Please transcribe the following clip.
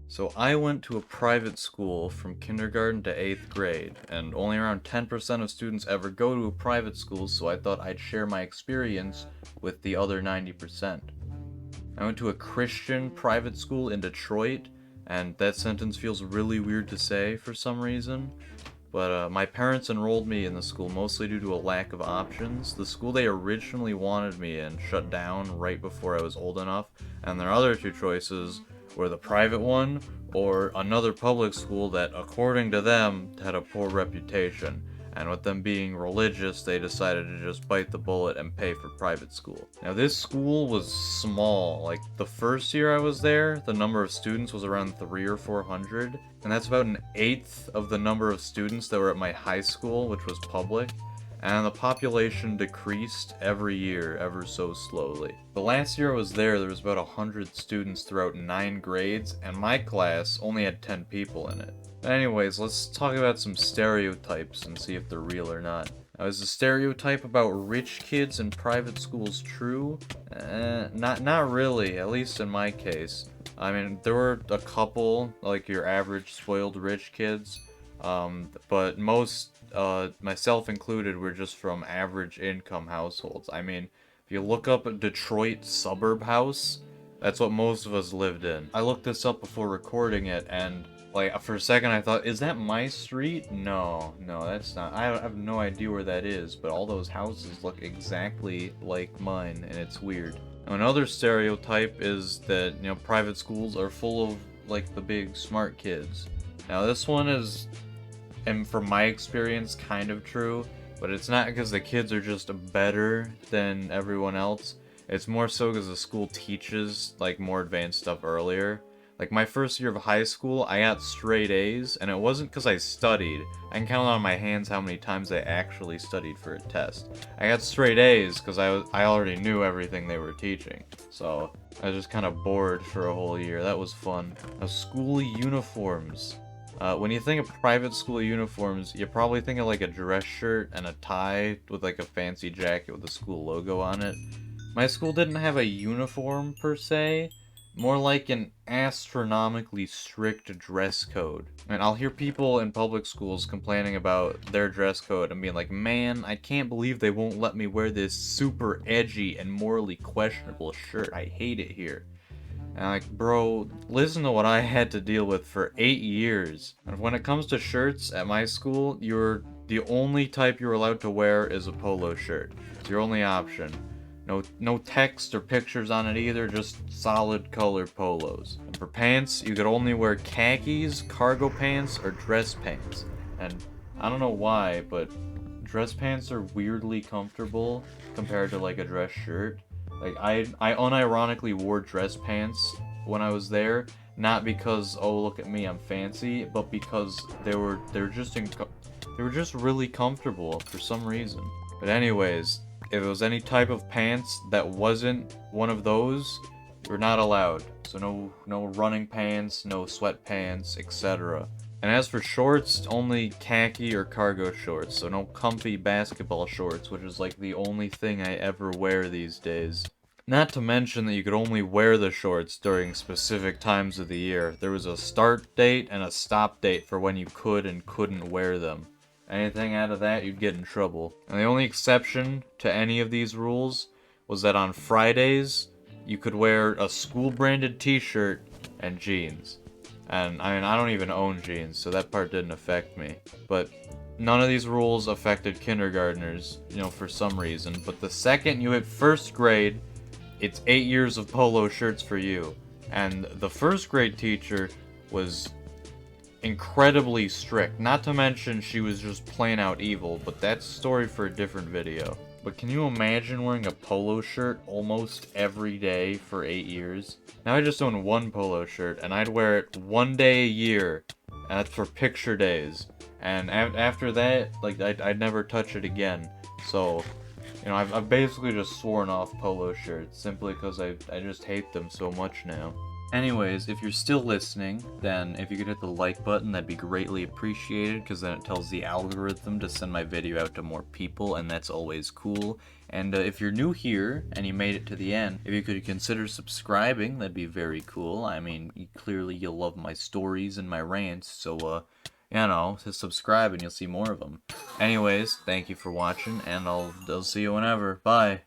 So I went to a private school from kindergarten to 8th grade, and only around 10% of students ever go to a private school, so I thought I'd share my experience with the other 90%. I went to a Christian private school in Detroit, and that sentence feels really weird to say for some reason. But my parents enrolled me in the school mostly due to a lack of options. The school they originally wanted me in shut down right before I was old enough, and their other two choices were the private one or another public school that, according to them, had a poor reputation. And with them being religious, they decided to just bite the bullet and pay for private school. Now, this school was small. Like, the first year I was there, the number of students was around 300 or 400, and that's about an eighth of the number of students that were at my high school, which was public, and the population decreased every year, ever so slowly. The last year I was there was about 100 students throughout 9 grades, and my class only had 10 people in it. Anyways, let's talk about some stereotypes and see if they're real or not. Now, is the stereotype about rich kids in private schools true? Not really, at least in my case. I mean, there were a couple, like your average spoiled rich kids, but most, myself included, were just from average income households. I mean, if you look up a Detroit suburb house, that's what most of us lived in. I looked this up before recording it, and like, for a second I thought, is that my street? No, that's not. I have no idea where that is, but all those houses look exactly like mine, and it's weird. Another stereotype is that, private schools are full of, like, the big smart kids. Now, this one is, and from my experience, kind of true, but it's not because the kids are just better than everyone else. It's more so because the school teaches, like, more advanced stuff earlier. Like, my first year of high school, I got straight A's, and it wasn't because I studied. I can count on my hands how many times I actually studied for a test. I got straight A's because I already knew everything they were teaching. So, I was just kind of bored for a whole year. That was fun. Now, school uniforms. When you think of private school uniforms, you probably think of like a dress shirt and a tie with like a fancy jacket with the school logo on it. My school didn't have a uniform per se, more like an astronomically strict dress code. And I'll hear people in public schools complaining about their dress code and being like, man, I can't believe they won't let me wear this super edgy and morally questionable shirt. I hate it here. And I'm like, bro, listen to what I had to deal with for 8 years. And when it comes to shirts at my school, the only type you're allowed to wear is a polo shirt. It's your only option. No text or pictures on it either, just solid color polos. And for pants, you could only wear khakis, cargo pants, or dress pants. And I don't know why, but dress pants are weirdly comfortable compared to like a dress shirt. Like, I unironically wore dress pants when I was there, not because, oh, look at me, I'm fancy, but because they were just really comfortable for some reason. But anyways, if it was any type of pants that wasn't one of those, you're not allowed. So no running pants, no sweatpants, etc. And as for shorts, only khaki or cargo shorts, so no comfy basketball shorts, which is like the only thing I ever wear these days. Not to mention that you could only wear the shorts during specific times of the year. There was a start date and a stop date for when you could and couldn't wear them. Anything out of that, you'd get in trouble. And the only exception to any of these rules was that on Fridays, you could wear a school-branded t-shirt and jeans. And, I mean, I don't even own jeans, so that part didn't affect me. But none of these rules affected kindergartners, for some reason. But the second you hit first grade, it's 8 years of polo shirts for you. And the first grade teacher was incredibly strict. Not to mention she was just plain out evil, but that's a story for a different video. But can you imagine wearing a polo shirt almost every day for 8 years? Now I just own one polo shirt, and I'd wear it one day a year, and that's for picture days. And after that, like, I'd never touch it again. So, I've basically just sworn off polo shirts, simply because I just hate them so much now. Anyways, if you're still listening, then if you could hit the like button, that'd be greatly appreciated, because then it tells the algorithm to send my video out to more people, and that's always cool. And if you're new here, and you made it to the end, if you could consider subscribing, that'd be very cool. I mean, clearly you'll love my stories and my rants, so, you know, just subscribe and you'll see more of them. Anyways, thank you for watching, and I'll see you whenever. Bye!